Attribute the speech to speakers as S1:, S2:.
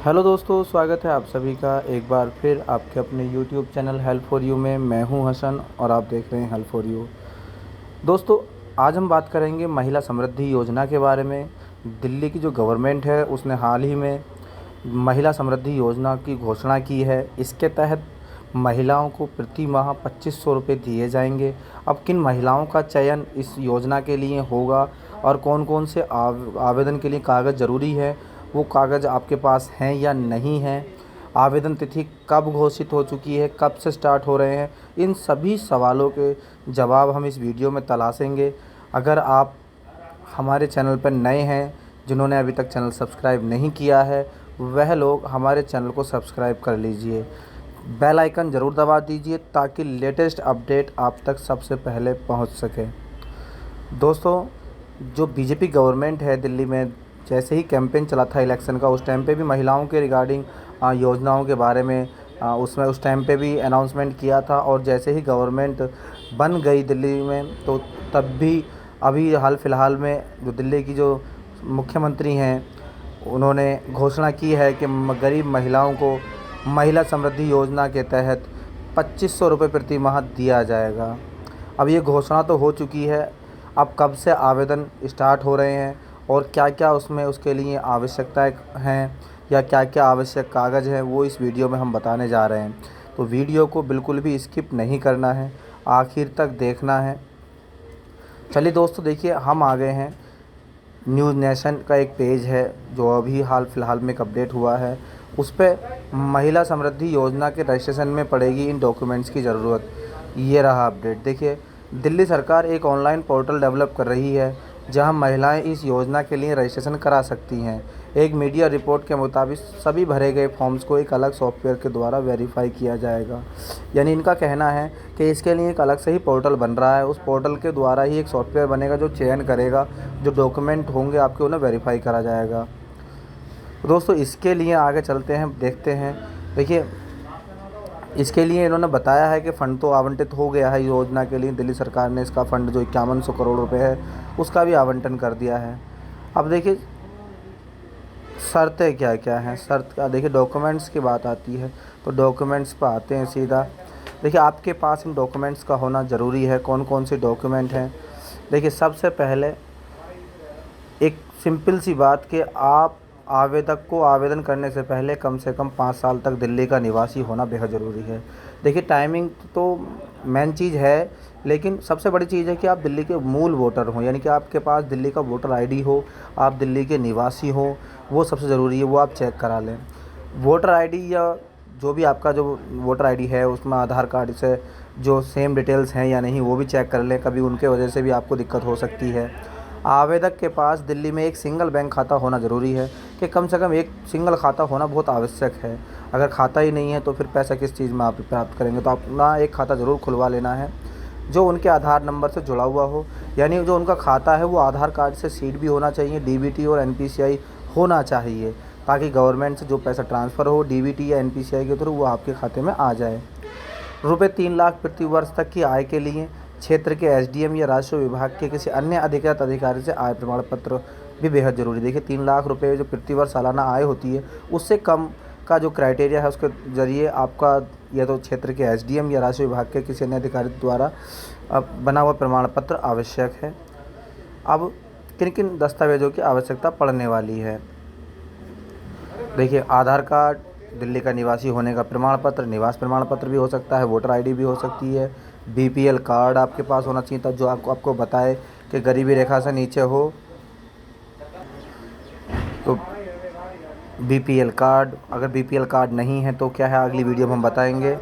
S1: Hello दोस्तों, स्वागत है आप सभी का एक बार फिर आपके अपने YouTube channel help for you में। मैं हूं हसन और आप देख रहे हैं हेल्प फॉर यू। दोस्तों, आज हम बात करेंगे महिला समृद्धि योजना के बारे में। दिल्ली की जो गवर्नमेंट है उसने हाल ही में महिला समृद्धि योजना की घोषणा की है। इसके तहत महिलाओं को प्रति माह 2500 रुपये दिए जाएंगे। अब किन महिलाओं का चयन इस योजना के लिए होगा और कौन कौन से आवेदन के लिए कागज़ ज़रूरी है, वो कागज़ आपके पास हैं या नहीं हैं, आवेदन तिथि कब घोषित हो चुकी है, कब से स्टार्ट हो रहे हैं, इन सभी सवालों के जवाब हम इस वीडियो में तलाशेंगे। अगर आप हमारे चैनल पर नए हैं, जिन्होंने अभी तक चैनल सब्सक्राइब नहीं किया है, वह लोग हमारे चैनल को सब्सक्राइब कर लीजिए। बेल आइकन ज़रूर दबा दीजिए ताकि लेटेस्ट अपडेट आप तक सबसे पहले पहुंच सके। दोस्तों, जो बीजेपी गवर्नमेंट है दिल्ली में, जैसे ही कैंपेन चला था इलेक्शन का, उस टाइम पे भी महिलाओं के रिगार्डिंग योजनाओं के बारे में उसमें उस टाइम पे भी अनाउंसमेंट किया था। और जैसे ही गवर्नमेंट बन गई दिल्ली में, तो तब भी अभी हाल फिलहाल में जो दिल्ली की जो मुख्यमंत्री हैं, उन्होंने घोषणा की है कि गरीब महिलाओं को महिला समृद्धि योजना के तहत 2500 रुपये प्रति माह दिया जाएगा। अब ये घोषणा तो हो चुकी है, अब कब से आवेदन स्टार्ट हो रहे हैं और क्या क्या उसमें उसके लिए आवश्यकताएं हैं या क्या क्या आवश्यक कागज़ हैं, वो इस वीडियो में हम बताने जा रहे हैं। तो वीडियो को बिल्कुल भी स्किप नहीं करना है, आखिर तक देखना है। चलिए दोस्तों, देखिए हम आ गए हैं। न्यूज़ नेशन का एक पेज है जो अभी हाल फिलहाल में एक अपडेट हुआ है। उस पे महिला समृद्धि योजना के रजिस्ट्रेशन में पड़ेगी इन डॉक्यूमेंट्स की ज़रूरत। ये रहा अपडेट। देखिए, दिल्ली सरकार एक ऑनलाइन पोर्टल डेवलप कर रही है जहां महिलाएं इस योजना के लिए रजिस्ट्रेशन करा सकती हैं। एक मीडिया रिपोर्ट के मुताबिक सभी भरे गए फॉर्म्स को एक अलग सॉफ्टवेयर के द्वारा वेरीफाई किया जाएगा। यानी इनका कहना है कि इसके लिए एक अलग से ही पोर्टल बन रहा है। उस पोर्टल के द्वारा ही एक सॉफ्टवेयर बनेगा जो चयन करेगा, जो डॉक्यूमेंट होंगे आपके उन्हें वेरीफाई करा जाएगा। तो दोस्तों, इसके लिए आगे चलते हैं, देखते हैं। देखिए, इसके लिए इन्होंने बताया है कि फ़ंड तो आवंटित हो गया है योजना के लिए। दिल्ली सरकार ने इसका फ़ंड जो 5100 करोड़ रुपए है उसका भी आवंटन कर दिया है। अब देखिए शर्तें क्या क्या हैं। शर्त का देखिए, डॉक्यूमेंट्स की बात आती है तो डॉक्यूमेंट्स पर आते हैं सीधा। देखिए, आपके पास इन डॉक्यूमेंट्स का होना ज़रूरी है। कौन कौन से डॉक्यूमेंट हैं? देखिए, सबसे पहले एक सिंपल सी बात कि आप आवेदक को आवेदन करने से कम 5 साल तक दिल्ली का निवासी होना बेहद ज़रूरी है। देखिए, टाइमिंग तो मेन चीज़ है, लेकिन सबसे बड़ी चीज़ है कि आप दिल्ली के मूल वोटर हों, यानी कि आपके पास दिल्ली का वोटर आईडी हो, आप दिल्ली के निवासी हों, वो सबसे ज़रूरी है, वो आप चेक करा लें। वोटर आईडी या जो भी आपका जो वोटर आईडी है उसमें आधार कार्ड से जो सेम डिटेल्स हैं या नहीं, वो भी चेक कर लें, कभी उनके वजह से भी आपको दिक्कत हो सकती है। आवेदक के पास दिल्ली में एक सिंगल बैंक खाता होना ज़रूरी है, कि कम से कम एक सिंगल खाता होना बहुत आवश्यक है। अगर खाता ही नहीं है तो फिर पैसा किस चीज़ में आप प्राप्त करेंगे। तो अपना एक खाता ज़रूर खुलवा लेना है जो उनके आधार नंबर से जुड़ा हुआ हो। यानी जो उनका खाता है वो आधार कार्ड से सीड भी होना चाहिए, डीबीटी और एनपीसीआई होना चाहिए, ताकि गवर्नमेंट से जो पैसा ट्रांसफ़र हो डीबीटी या एनपीसीआई के थ्रू वो आपके खाते में आ जाए। रुपये 3 लाख प्रति वर्ष तक की आय के लिए क्षेत्र के एसडीएम या राजस्व विभाग के किसी अन्य अधिकृत अधिकारी से आय प्रमाण पत्र भी बेहद ज़रूरी। देखिए, 3 लाख रुपए जो प्रति वर्ष सालाना आय होती है, उससे कम का जो क्राइटेरिया है उसके ज़रिए आपका या तो क्षेत्र के एसडीएम या राजस्व विभाग के किसी अन्य अधिकारी द्वारा बना हुआ प्रमाण पत्र आवश्यक है। अब किन किन दस्तावेज़ों की आवश्यकता पड़ने वाली है? देखिए, आधार कार्ड, दिल्ली का निवासी होने का प्रमाण पत्र, निवास प्रमाण पत्र भी हो सकता है, वोटर आईडी भी हो सकती है, बीपीएल कार्ड आपके पास होना चाहिए था जो आपको बताए कि गरीबी रेखा से नीचे हो। तो बीपीएल कार्ड, अगर बीपीएल कार्ड नहीं है तो क्या है, अगली वीडियो में हम बताएंगे।